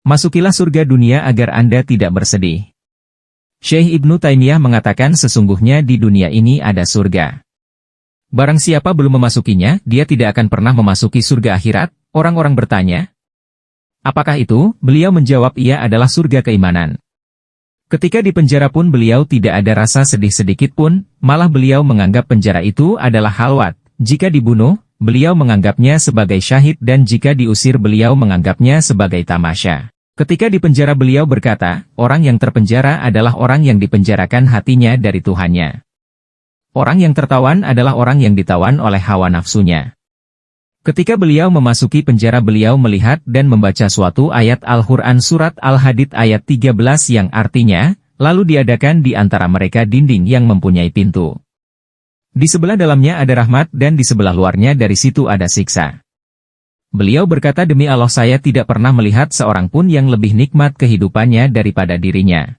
Masukilah surga dunia agar Anda tidak bersedih. Syekh Ibnu Taimiyah mengatakan sesungguhnya di dunia ini ada surga. Barang siapa belum memasukinya, dia tidak akan pernah memasuki surga akhirat. Orang-orang bertanya, apakah itu? Beliau menjawab, ia adalah surga keimanan. Ketika di penjara pun beliau tidak ada rasa sedih sedikit pun, malah beliau menganggap penjara itu adalah halwat. Jika dibunuh, beliau menganggapnya sebagai syahid dan jika diusir beliau menganggapnya sebagai tamasya. Ketika di penjara beliau berkata, orang yang terpenjara adalah orang yang dipenjarakan hatinya dari Tuhannya. Orang yang tertawan adalah orang yang ditawan oleh hawa nafsunya. Ketika beliau memasuki penjara beliau melihat dan membaca suatu ayat Al-Quran surat Al-Hadid ayat 13 yang artinya, lalu diadakan di antara mereka dinding yang mempunyai pintu. Di sebelah dalamnya ada rahmat dan di sebelah luarnya dari situ ada siksa. Beliau berkata, demi Allah saya tidak pernah melihat seorang pun yang lebih nikmat kehidupannya daripada dirinya.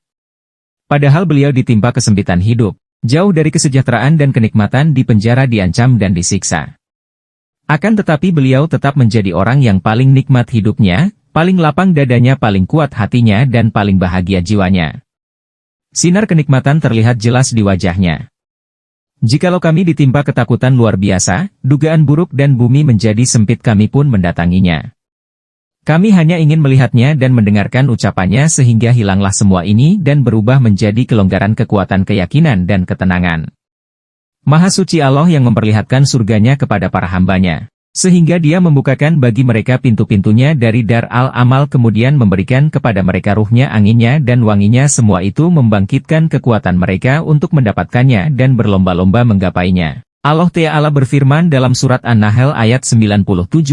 Padahal beliau ditimpa kesempitan hidup, jauh dari kesejahteraan dan kenikmatan di penjara diancam dan disiksa. Akan tetapi beliau tetap menjadi orang yang paling nikmat hidupnya, paling lapang dadanya, paling kuat hatinya dan paling bahagia jiwanya. Sinar kenikmatan terlihat jelas di wajahnya. Jikalau kami ditimpa ketakutan luar biasa, dugaan buruk dan bumi menjadi sempit kami pun mendatanginya. Kami hanya ingin melihatnya dan mendengarkan ucapannya sehingga hilanglah semua ini dan berubah menjadi kelonggaran kekuatan keyakinan dan ketenangan. Maha suci Allah yang memperlihatkan surganya kepada para hambanya, sehingga dia membukakan bagi mereka pintu-pintunya dari Dar al-Amal kemudian memberikan kepada mereka ruhnya, anginnya dan wanginya, semua itu membangkitkan kekuatan mereka untuk mendapatkannya dan berlomba-lomba menggapainya. Allah Ta'ala berfirman dalam surat An-Nahl ayat 97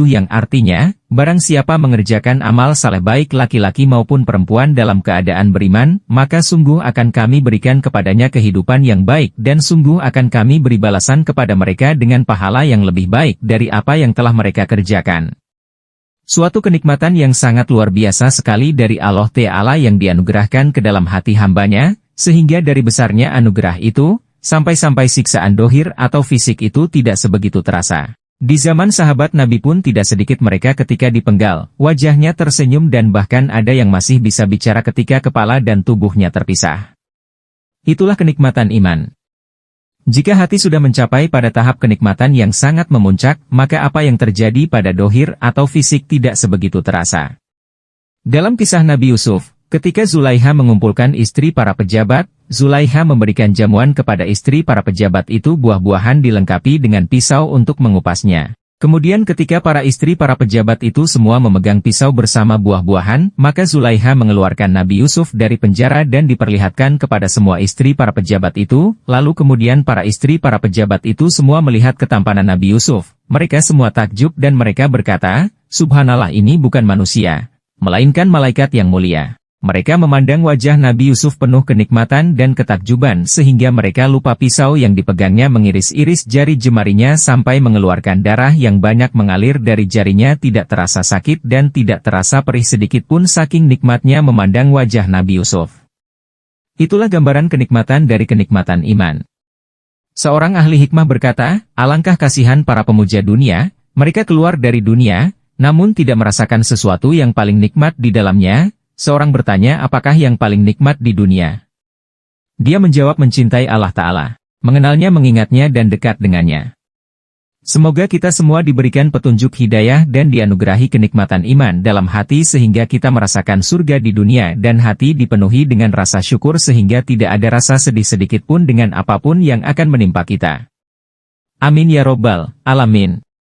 yang artinya, barang siapa mengerjakan amal saleh baik laki-laki maupun perempuan dalam keadaan beriman, maka sungguh akan kami berikan kepadanya kehidupan yang baik dan sungguh akan kami beri balasan kepada mereka dengan pahala yang lebih baik dari apa yang telah mereka kerjakan. Suatu kenikmatan yang sangat luar biasa sekali dari Allah Ta'ala yang dianugerahkan ke dalam hati hambanya, sehingga dari besarnya anugerah itu, sampai-sampai siksaan dohir atau fisik itu tidak sebegitu terasa. Di zaman sahabat Nabi pun tidak sedikit mereka ketika dipenggal, wajahnya tersenyum dan bahkan ada yang masih bisa bicara ketika kepala dan tubuhnya terpisah. Itulah kenikmatan iman. Jika hati sudah mencapai pada tahap kenikmatan yang sangat memuncak, maka apa yang terjadi pada dohir atau fisik tidak sebegitu terasa. Dalam kisah Nabi Yusuf, ketika Zulaiha mengumpulkan istri para pejabat, Zulaiha memberikan jamuan kepada istri para pejabat itu, buah-buahan dilengkapi dengan pisau untuk mengupasnya. Kemudian ketika para istri para pejabat itu semua memegang pisau bersama buah-buahan, maka Zulaiha mengeluarkan Nabi Yusuf dari penjara dan diperlihatkan kepada semua istri para pejabat itu, lalu kemudian para istri para pejabat itu semua melihat ketampanan Nabi Yusuf. Mereka semua takjub dan mereka berkata, Subhanallah, ini bukan manusia, melainkan malaikat yang mulia. Mereka memandang wajah Nabi Yusuf penuh kenikmatan dan ketakjuban sehingga mereka lupa pisau yang dipegangnya mengiris-iris jari jemarinya sampai mengeluarkan darah yang banyak mengalir dari jarinya, tidak terasa sakit dan tidak terasa perih sedikit pun saking nikmatnya memandang wajah Nabi Yusuf. Itulah gambaran kenikmatan dari kenikmatan iman. Seorang ahli hikmah berkata, alangkah kasihan para pemuja dunia, mereka keluar dari dunia, namun tidak merasakan sesuatu yang paling nikmat di dalamnya. Seorang bertanya, apakah yang paling nikmat di dunia? Dia menjawab, mencintai Allah Ta'ala, mengenalnya, mengingatnya dan dekat dengannya. Semoga kita semua diberikan petunjuk hidayah dan dianugerahi kenikmatan iman dalam hati sehingga kita merasakan surga di dunia dan hati dipenuhi dengan rasa syukur sehingga tidak ada rasa sedih sedikit pun dengan apapun yang akan menimpa kita. Amin ya Robbal Alamin.